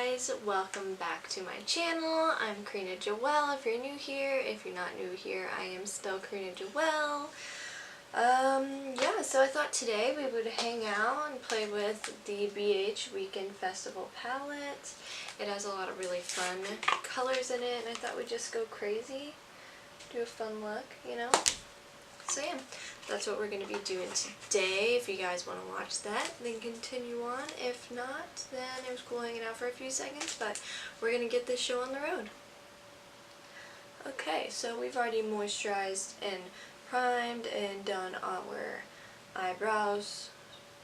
guys, welcome back to my channel. I'm Karina Joelle if you're new here. If you're not new here, I am still Karina Joelle. Yeah, so I thought today we would hang out and play with the BH Weekend Festival palette. It has a lot of really fun colors in it, and I thought we'd just go crazy, do a fun look, you know? So yeah, that's what we're going to be doing today. If you guys want to watch that, then continue on. If not, then it was cool hanging out for a few seconds, but we're going to get this show on the road. Okay, so we've already moisturized and primed and done our eyebrows,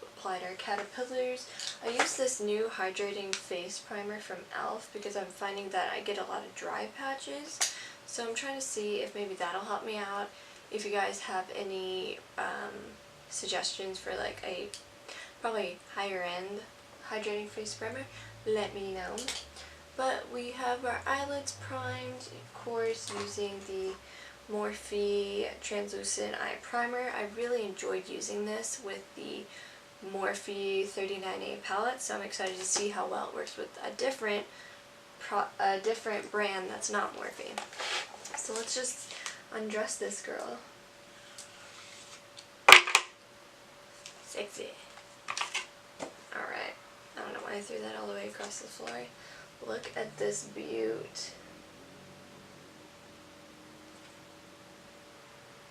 applied our caterpillars. I use this new hydrating face primer from e.l.f. because I'm finding that I get a lot of dry patches. So I'm trying to see if maybe that'll help me out. If you guys have any suggestions for like a probably higher end hydrating face primer, let me know. But we have our eyelids primed, of course, using the Morphe translucent eye primer. I really enjoyed using this with the Morphe 39A palette, so I'm excited to see how well it works with a different brand that's not Morphe. So let's just undress this girl. Sexy. Alright. I don't know why I threw that all the way across the floor. Look at this beaut.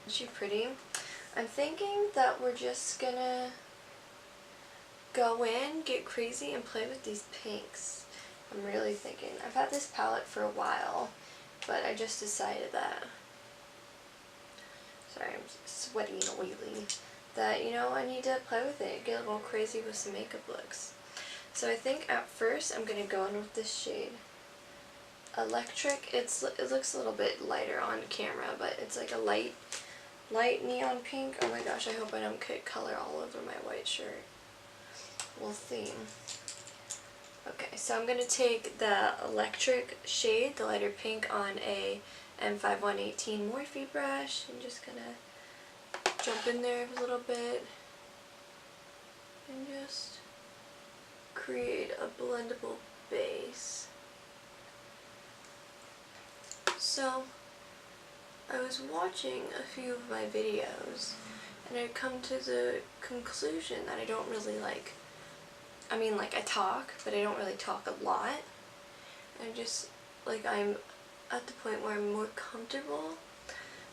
Isn't she pretty? I'm thinking that we're just gonna go in, get crazy, and play with these pinks. I'm really thinking. I've had this palette for a while, but I just decided that, sorry, I'm sweaty and oily, that, you know, I need to play with it, get a little crazy with some makeup looks. So I think at first I'm going to go in with this shade. Electric, it looks a little bit lighter on camera, but it's like a light neon pink. Oh my gosh, I hope I don't get color all over my white shirt. We'll see. Okay, so I'm going to take the electric shade, the lighter pink, on a M5118 Morphe brush. I'm just going to jump in there a little bit and just create a blendable base. So, I was watching a few of my videos and I'd come to the conclusion that I don't really like, I mean, like, I talk, but I don't really talk a lot. I'm just, like, I'm at the point where I'm more comfortable,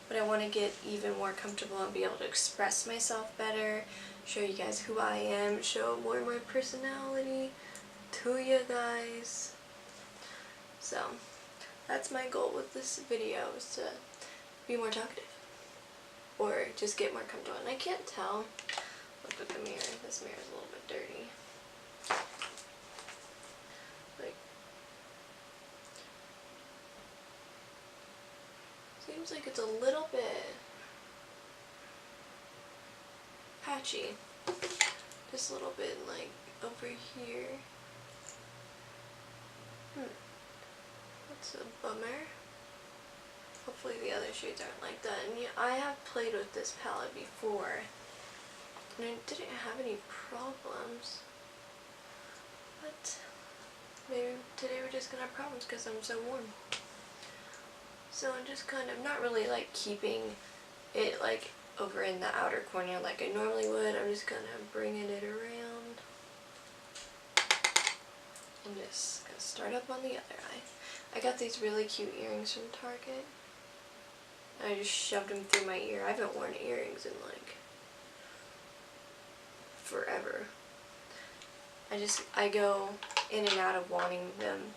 but I want to get even more comfortable and be able to express myself better, show you guys who I am, show more of my personality to you guys. So, that's my goal with this video, is to be more talkative, or just get more comfortable. And I can't tell, look at the mirror, this mirror is a little bit dirty. Like, seems like it's a little bit patchy. Just a little bit, like, over here. That's a bummer. Hopefully the other shades aren't like that. And yeah, I have played with this palette before, and I didn't have any problems. But maybe today we're just gonna have problems because I'm so warm. So I'm just kind of not really like keeping it like over in the outer corner like I normally would. I'm just kind of bringing it around and just gonna start up on the other eye. I got these really cute earrings from Target. I just shoved them through my ear. I haven't worn earrings in like forever. I go in and out of wanting them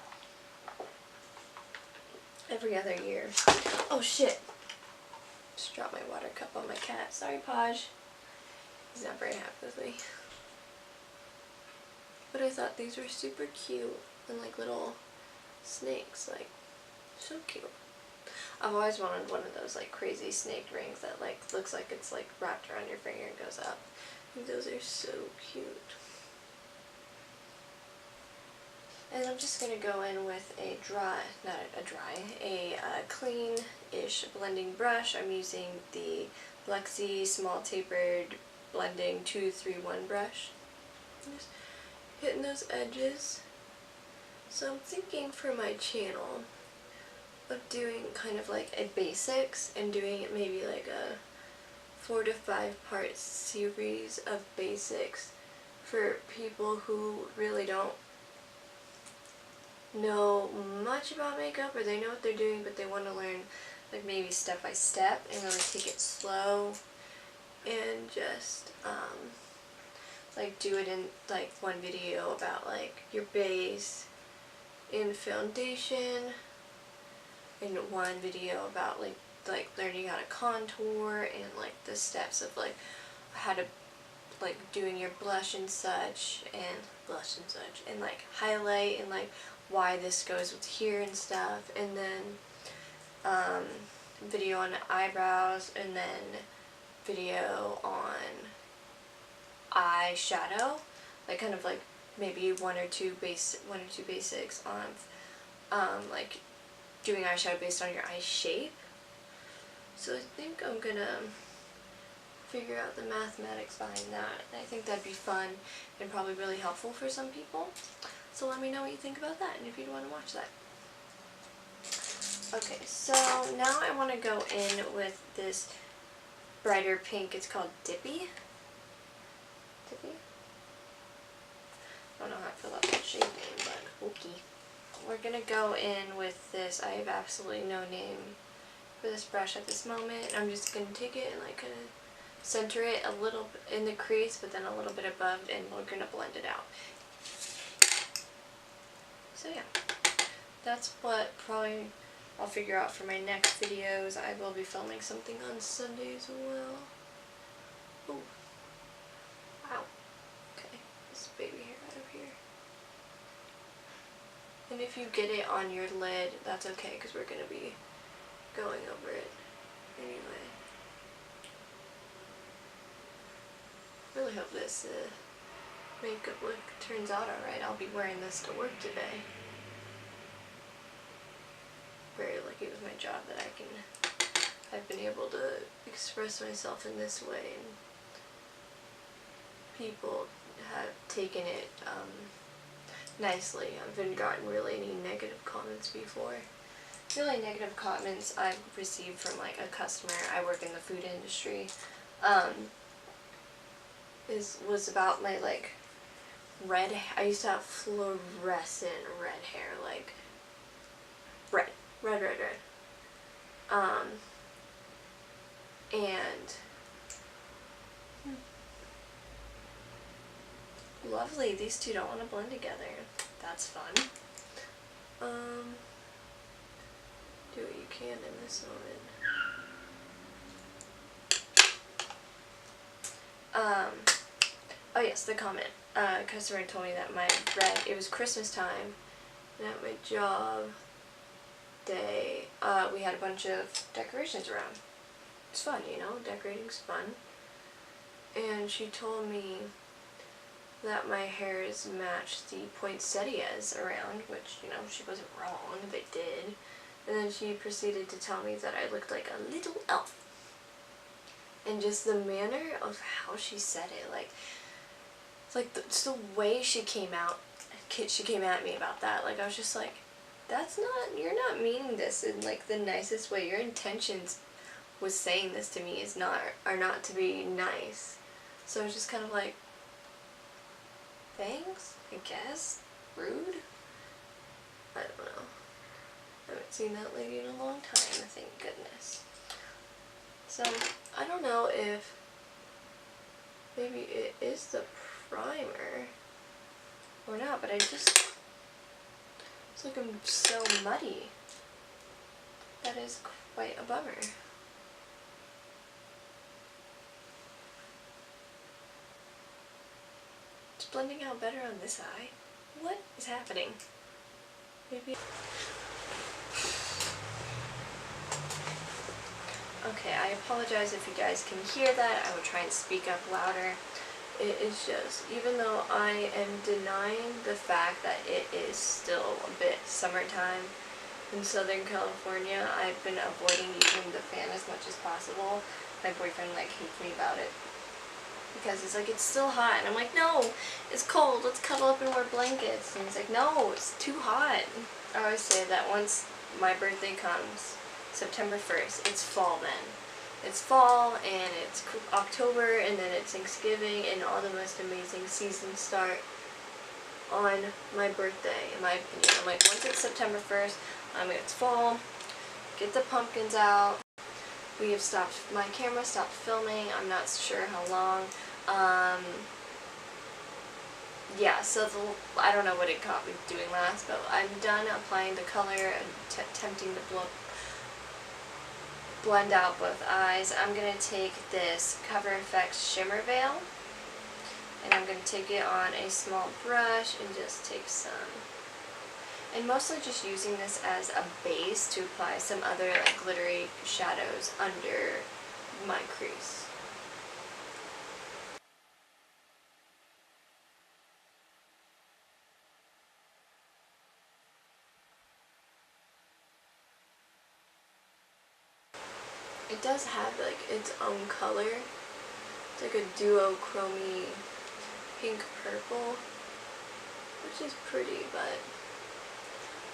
every other year. Oh shit! Just dropped my water cup on my cat. Sorry, Paj. He's not very happy with me. But I thought these were super cute and like little snakes, like so cute. I've always wanted one of those like crazy snake rings that like looks like it's like wrapped around your finger and goes up. I think those are so cute. And I'm just going to go in with a clean-ish blending brush. I'm using the Lexi Small Tapered Blending 231 brush. Just hitting those edges. So I'm thinking for my channel of doing kind of like a basics and doing it maybe like a 4 to 5 part series of basics for people who really don't know much about makeup, or they know what they're doing but they want to learn like maybe step by step and really take it slow and just like do it in like one video about like your base and foundation, and one video about like learning how to contour and like the steps of like how to like doing your blush and such and like highlight and like why this goes with here and stuff, and then video on eyebrows, and then video on eyeshadow, like kind of like maybe one or two basics on like doing eyeshadow based on your eye shape. So I think I'm gonna figure out the mathematics behind that. I think that'd be fun and probably really helpful for some people. So let me know what you think about that and if you'd want to watch that. Okay, so now I want to go in with this brighter pink. It's called Dippy. Dippy? I don't know how I feel about that shade name, but okay. We're gonna go in with this. I have absolutely no name for this brush at this moment. I'm just gonna take it and like kind of center it a little in the crease, but then a little bit above, and we're gonna blend it out. So yeah, that's what probably I'll figure out for my next videos. I will be filming something on Sunday as well. Oh, wow. Okay, this baby hair out of here. And if you get it on your lid, that's okay, because we're going to be going over it anyway. Really hope this makeup look turns out alright. I'll be wearing this to work today. Very lucky with my job that I've been able to express myself in this way, and people have taken it nicely. I haven't gotten really any negative comments before. The only negative comments I've received from like a customer, I work in the food industry, was about my like red. I used to have fluorescent red hair, like red. And lovely, these two don't want to blend together. That's fun. Do what you can in this moment. Oh yes, the comment. Customer told me that my red, it was Christmas time, and at my job day, we had a bunch of decorations around. It's fun, you know, decorating's fun. And she told me that my hairs matched the poinsettias around, which, you know, she wasn't wrong, they did. And then she proceeded to tell me that I looked like a little elf. And just the manner of how she said it, like just the way she came at me about that, like I was just like, you're not meaning this in like the nicest way. Your intentions with saying this to me are not to be nice. So I was just kind of like, thanks, I guess. Rude? I don't know. I haven't seen that lady in a long time, thank goodness. So, I don't know if maybe it is the primer or not, but it's like I'm so muddy. That is quite a bummer. It's blending out better on this eye. What is happening? Maybe. Okay, I apologize if you guys can hear that. I will try and speak up louder. It is just, even though I am denying the fact that it is still a bit summertime in Southern California, I've been avoiding using the fan as much as possible. My boyfriend like hates me about it because he's like, it's still hot. And I'm like, no, it's cold. Let's cuddle up and wear blankets. And he's like, no, it's too hot. I always say that once my birthday comes, September 1st, it's fall then. It's fall and it's October and then it's Thanksgiving and all the most amazing seasons start on my birthday, in my opinion. I'm like, once it's September 1st, it's fall, get the pumpkins out. We have stopped, my camera stopped filming, I'm not sure how long. Yeah, so I don't know what it caught me doing last, but I'm done applying the color and attempting to blend out both eyes. I'm going to take this Cover FX Shimmer Veil, and I'm going to take it on a small brush and just take some, and mostly just using this as a base to apply some other like glittery shadows under my crease. It does have like its own color. It's like a duochrome pink purple, which is pretty, but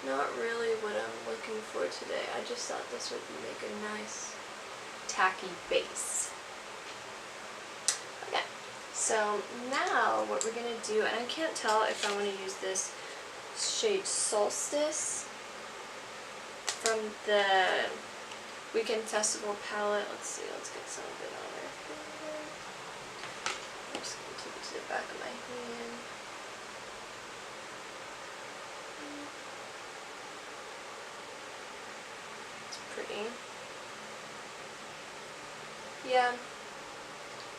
not really what I'm looking for today. I just thought this would make a nice tacky base. Okay, so now what we're going to do, and I can't tell if I want to use this shade Solstice from the Weekend Festival palette. Let's see, let's get some of it on our finger. I'm just going to take it to the back of my hand. It's pretty. Yeah.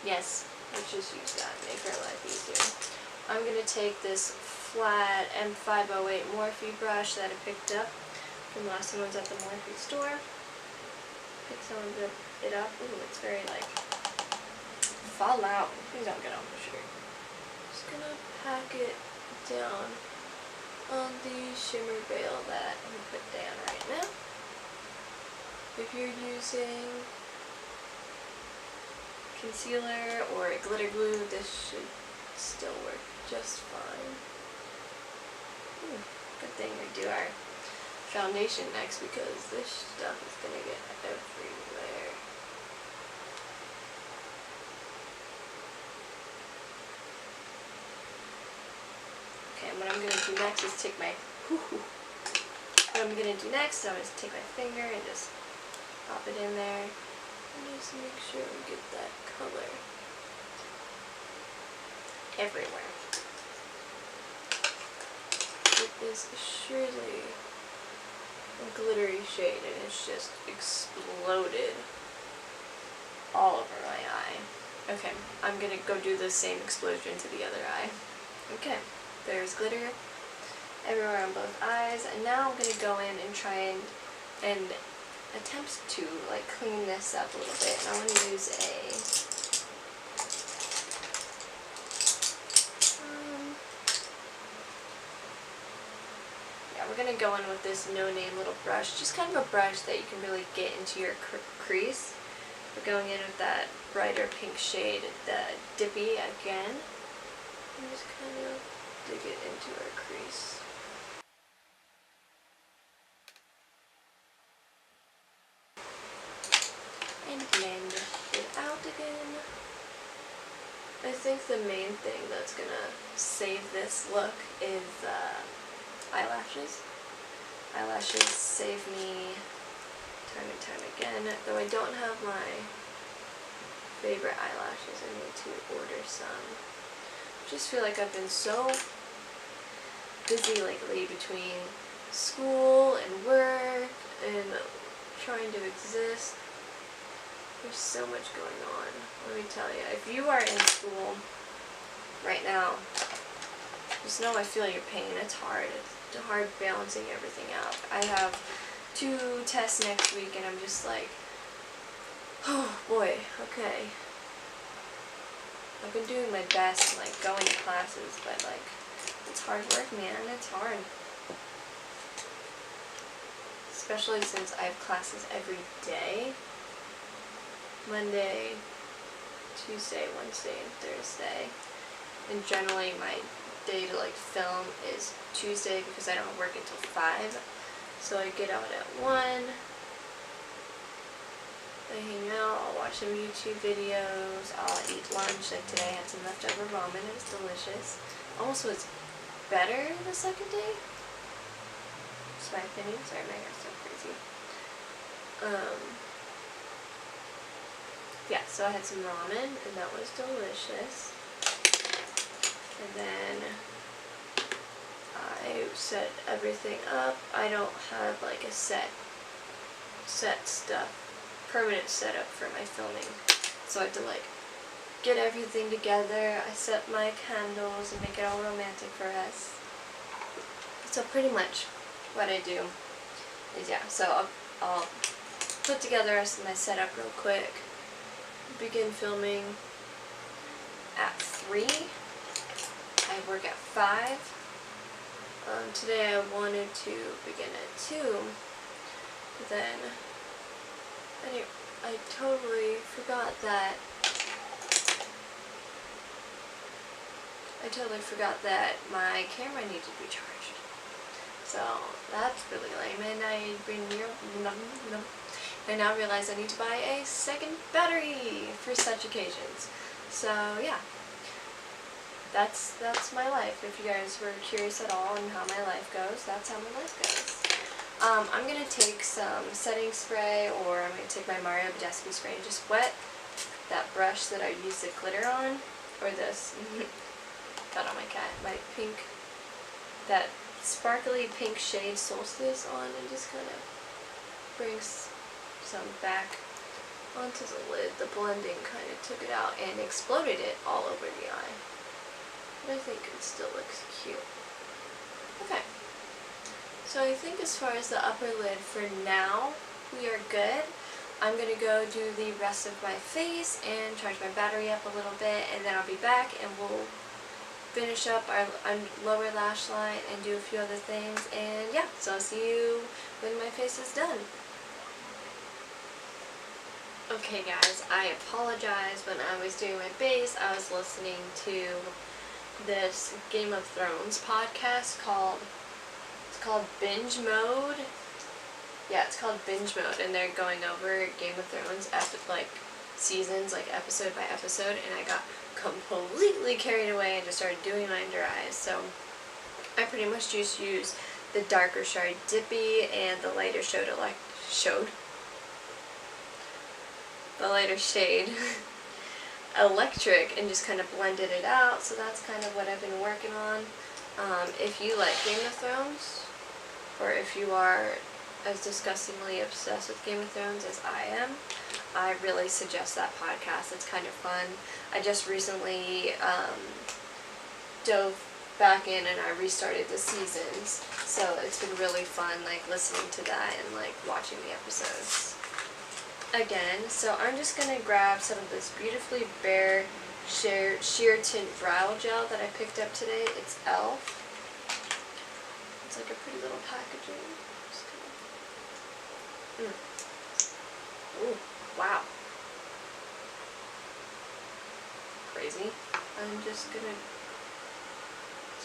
Yes, let's just use that, make our life easier. I'm going to take this flat M508 Morphe brush that I picked up from last time I was at the Morphe store. Pick some of it up. Ooh, it's very like fall out. Please don't get on the shirt. Just gonna pack it down on the shimmer veil that I'm put down right now. If you're using concealer or glitter glue, this should still work just fine. Ooh, good thing we do our foundation next because this stuff is gonna get everywhere. Okay, and what I'm gonna do next is take my what I'm gonna do next, I'm gonna take my finger and just pop it in there and just make sure we get that color everywhere. It is surely a glittery shade and it's just exploded all over my eye. Okay, I'm gonna go do the same explosion to the other eye. Okay, there's glitter everywhere on both eyes, and now I'm gonna go in and try and attempt to like clean this up a little bit. And I want to use a we're going to go in with this no-name little brush, just kind of a brush that you can really get into your crease. We're going in with that brighter pink shade, the Dippy again, and just kind of dig it into our crease. And blend it out again. I think the main thing that's going to save this look is eyelashes. Eyelashes save me time and time again, though I don't have my favorite eyelashes. I need to order some. I just feel like I've been so busy lately between school and work and trying to exist. There's so much going on. Let me tell you, if you are in school right now, just know I feel your pain. It's hard. It's hard balancing everything out. I have 2 tests next week and I'm just like, oh boy, okay. I've been doing my best, like going to classes, but like, it's hard work, man. It's hard. Especially since I have classes every day. Monday, Tuesday, Wednesday, and Thursday. And generally my day to like film is Tuesday because I don't work until 5. So I get out at 1. I hang out, I'll watch some YouTube videos, I'll eat lunch. Like today I had some leftover ramen, it was delicious. Almost was better the second day. That's my opinion. Sorry, my hair's so crazy. Yeah, so I had some ramen and that was delicious. And then I set everything up. I don't have like a set stuff, permanent setup for my filming. So I have to like get everything together. I set my candles and make it all romantic for us. So pretty much what I do is, yeah, so I'll put together my setup real quick, begin filming at 3. I work at 5. Today I wanted to begin at 2, but then I totally forgot that my camera needed to be charged. So that's really lame, and I now realize I need to buy a second battery for such occasions. So yeah, that's my life. If you guys were curious at all on how my life goes, that's how my life goes. I'm going to take some setting spray, or I'm going to take my Mario Badescu spray and just wet that brush that I used the glitter on, or this, got on my cat, my pink, that sparkly pink shade Solstice on, and just kind of brings some back onto the lid. The blending kind of took it out and exploded it all over the eye. But I think it still looks cute. Okay. So I think as far as the upper lid for now, we are good. I'm going to go do the rest of my face and charge my battery up a little bit, and then I'll be back and we'll finish up our lower lash line and do a few other things. And yeah, so I'll see you when my face is done. Okay guys, I apologize. When I was doing my base, I was listening to this Game of Thrones podcast called Binge Mode. Yeah, it's called Binge Mode, and they're going over Game of Thrones like seasons, like episode by episode, and I got completely carried away and just started doing my under eyes. So I pretty much just use the darker shade Dippy and the lighter shade Electric, and just kind of blended it out. So that's kind of what I've been working on. If you like Game of Thrones, or if you are as disgustingly obsessed with Game of Thrones as I am, I really suggest that podcast. It's kind of fun. I just recently dove back in and I restarted the seasons, so it's been really fun, like listening to that and like watching the episodes again. So I'm just gonna grab some of this beautifully bare sheer tint brow gel that I picked up today. It's e.l.f. It's like a pretty little packaging. Ooh, wow. Crazy. I'm just gonna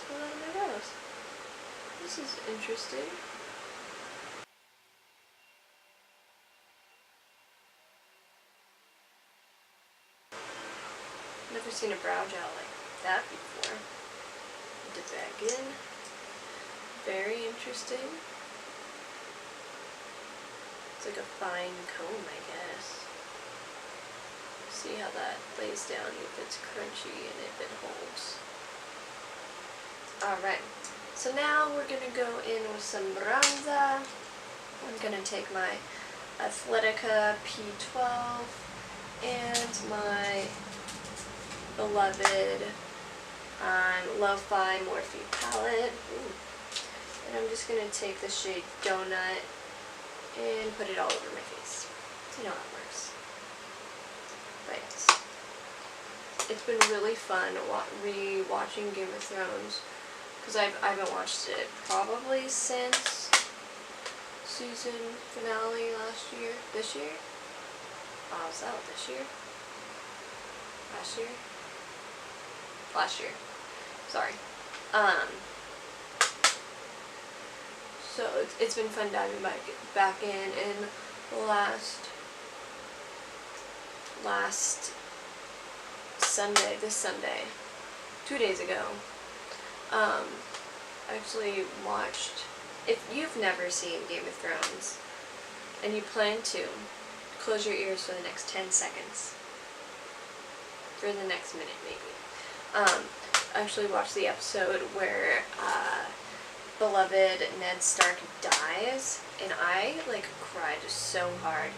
pull that on my nose. This is interesting. Never seen a brow gel like that before. Dip back in. Very interesting. It's like a fine comb, I guess. See how that lays down, if it's crunchy and if it holds. Alright, so now we're going to go in with some bronzer. I'm going to take my Athletica P12 and my beloved Lo-Fi Morphe palette. And I'm just going to take the shade Donut and put it all over my face. You know how it works. But it's been really fun re-watching Game of Thrones, because I haven't watched it probably since season finale this year. Oh, was that this year? last year, sorry. So it's been fun diving back in last Sunday, this Sunday, 2 days ago. I actually watched, if you've never seen Game of Thrones and you plan to, close your ears for the next 10 seconds. For the next minute maybe. I actually watched the episode where beloved Ned Stark dies, and I cried so hard.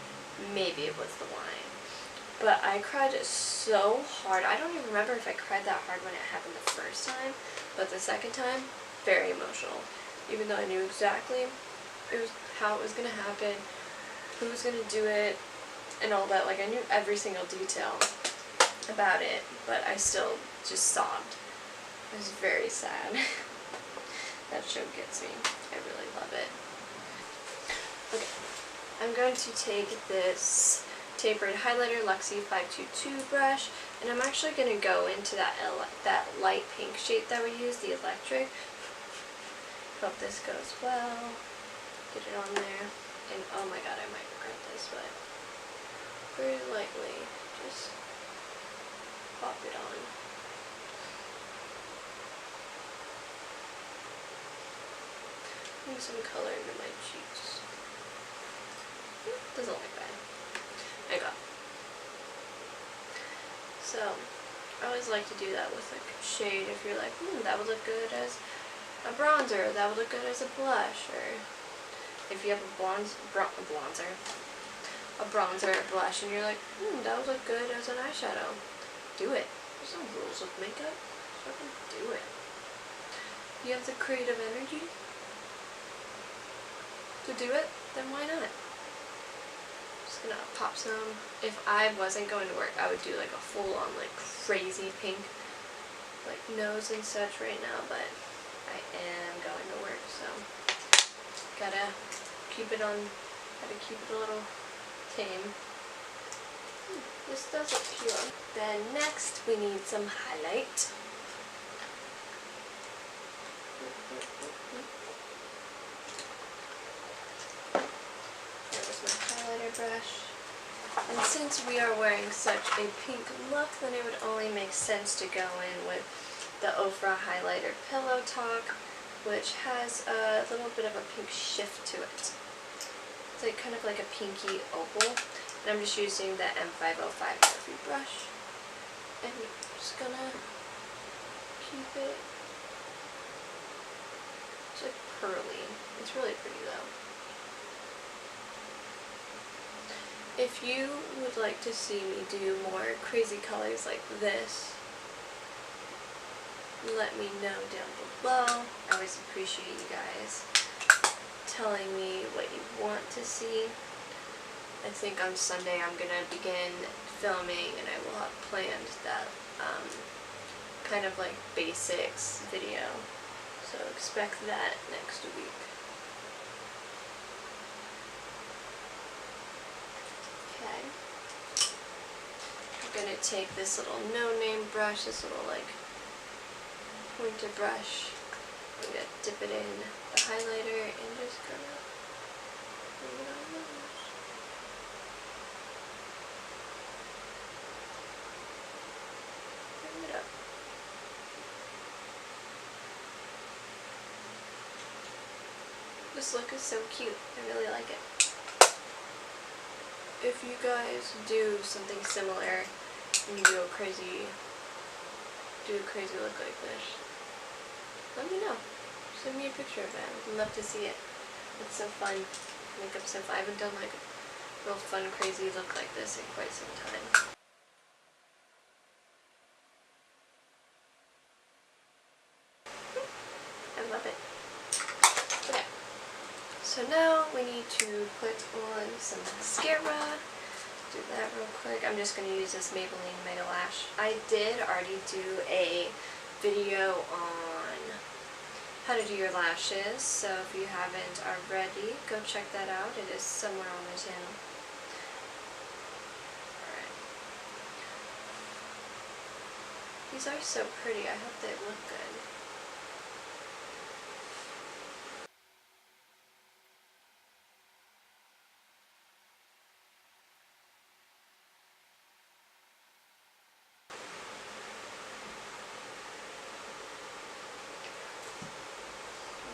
Maybe it was the wine, but I cried so hard. I don't even remember if I cried that hard when it happened the first time, but the second time, very emotional. Even though I knew exactly how it was gonna happen, who was gonna do it, and all that. I knew every single detail about it, but I still just sobbed. It was very sad. That show gets me. I really love it. Okay, I'm going to take this tapered highlighter Luxie 522 brush, and I'm actually going to go into that light pink shade that we use, the electric. Hope this goes well. Get it on there, and oh my god, I might regret this, but very lightly, just pop it on. Bring some color into my cheeks. Doesn't look bad. There you go. So, I always like to do that with a shade if you're like, that would look good as a bronzer, that would look good as a blush, or if you have a bronzer, a blush, and you're like, that would look good as an eyeshadow. Do it. There's no rules with makeup. Fucking do it. You have the creative energy to do it, then why not? Just gonna pop some. If I wasn't going to work, I would do a full-on crazy pink nose and such right now, but I am going to work, so gotta keep it a little tame. This does look pure. Then next we need some highlight. There's my highlighter brush. And since we are wearing such a pink look, then it would only make sense to go in with the Ofra Highlighter Pillow Talk, which has a little bit of a pink shift to it. It's kind of like a pinky opal. And I'm just using the M505 Morphe brush. And I'm just gonna keep it. It's pearly. It's really pretty though. If you would like to see me do more crazy colors like this, let me know down below. I always appreciate you guys telling me what you want to see. I think on Sunday I'm going to begin filming, and I will have planned that kind of basics video. So expect that next week. Okay. I'm going to take this little no-name brush, this little pointer brush. I'm going to dip it in the highlighter and just kind of bring it on those. Bring it up. This look is so cute. I really like it. If you guys do something similar and you do a crazy look like this, let me know. Send me a picture of it. I'd love to see it. It's so fun. Makeup so fun. I haven't done a real fun, crazy look like this in quite some time. I love it. Okay. So now we need to put on some mascara. Do that real quick. I'm just going to use this Maybelline Mega Lash. I did already do a video on how to do your lashes, so if you haven't already, go check that out. It is somewhere on the channel. Alright. These are so pretty. I hope they look good.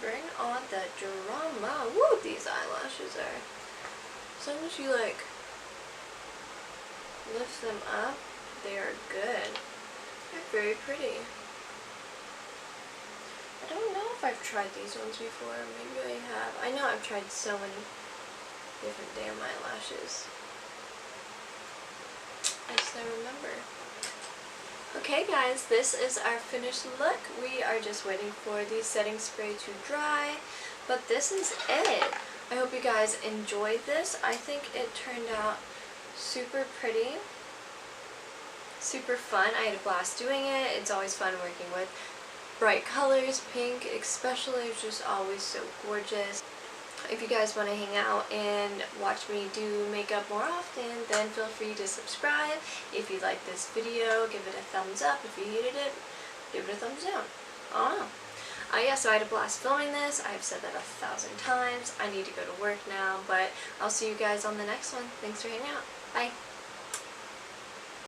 Bring on the drama. Woo, these eyelashes are, as long as you like lift them up, they are good. They're very pretty. I don't know if I've tried these ones before. Maybe I have. I know I've tried so many different damn eyelashes. I just don't remember. Okay guys, this is our finished look. We are just waiting for the setting spray to dry, but this is it. I hope you guys enjoyed this. I think it turned out super pretty, super fun. I had a blast doing it. It's always fun working with bright colors. Pink especially is just always so gorgeous. If you guys want to hang out and watch me do makeup more often, then feel free to subscribe. If you like this video, give it a thumbs up. If you hated it, give it a thumbs down. I don't know. Yeah, so I had a blast filming this. I've said that 1,000 times. I need to go to work now, but I'll see you guys on the next one. Thanks for hanging out. Bye.